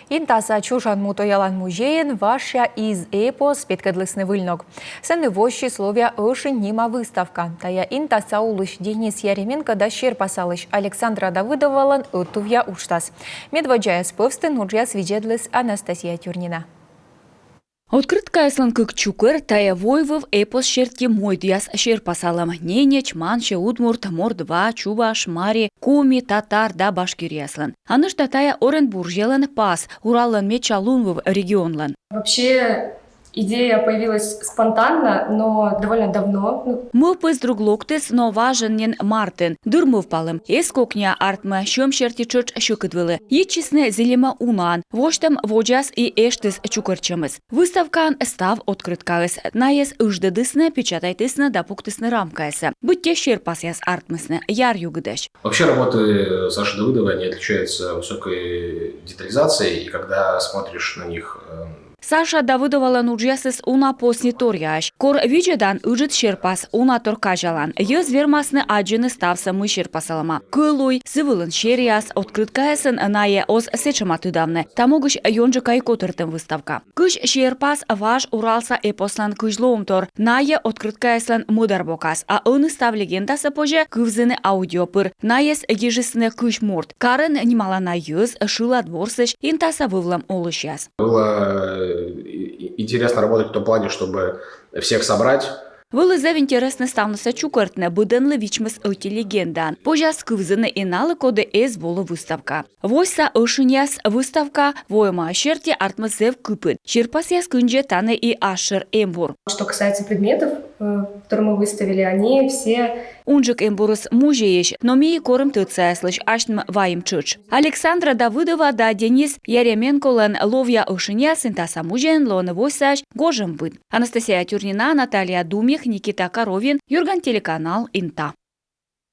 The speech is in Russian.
Інтаса чужан мутоялан музеєн ваша із епос підкадлисний вильнок. Це не вощі слов'я ошин німа виставка. Тая інтаса улыш Денис Яременко да щерпасалыш Александра Давыдовалан оттув'я уштас. Медваджая сповстин уджя свидедлис Анастасия Тюрнина. Открытка эслан кык чукыр тая войвов эпос шерти мойдяс шерпасалам. Ненеч, манче, удмурт, мордва, чуваш, мари, куми, татар да башкирияслан. Аныш тая Оренбуржелан пас, Ураллан мечалунвов регионлан. Вообще идея появилась спонтанно, но довольно давно. Мов пыз друглоктес, но важен Мартин. Дурмов палым. Эскокня артма, щом шерти чырч щукыдвылы. Ечисне зелема унан. Воштам воджас и эштес чукырчымыз. Выставкан став открыткалыс. Наес ыждыдысны, печатайтысны да пуктысны рамкайсы. Будьте щерпасяс артмысны. Яр югыдыш. Вообще работы Саши Давыдовой не отличаются высокой детализацией, и когда смотришь на них... Саша Давыдовала нуджясыс уна посни торяш. Кор виджедан ыжит шерпас уна торкажалан. Йыз вермасны аджины ставса мы шерпасалама. Кылуй, сывылын шерияс, открыткаясын нае оз сечаматыдавны. Тамогыш йонжы кайкотыртым выставка. Кыш шерпас ваш уралса эпослан кыжлоумтор. Нае открыткаяслан мударбокас. А ыны став легендасы поже кывзыны аудиопыр. Наес ежисны кыш морт. Карын немалана йыз, шыла дворсыш, интаса вывлам олышяс. Было интересно работать в том плане, чтобы всех собрать. Вылызав интересно ставнуса чукартне буденлы вичмыс öti легендан. Пожас кывзыны иналы коды эз болы выставка. Войса ышыняс выставка войма шерти артмызев кыпыт. Шерпасяс кынже таны и ашыр эмбур. Что касается предметов, которые мы выставили, они все... Унжик эмбурус музееш, но мии корым тыцаяслыш ашным вайым чыч. Александра Давыдова да Денис Яременко лен ловья ышыняс интаса музеен лоны войсаш гожым быт. Анастасия Тюрнина, Наталья Думих, Никита Коровин, Юрган телеканал Инта.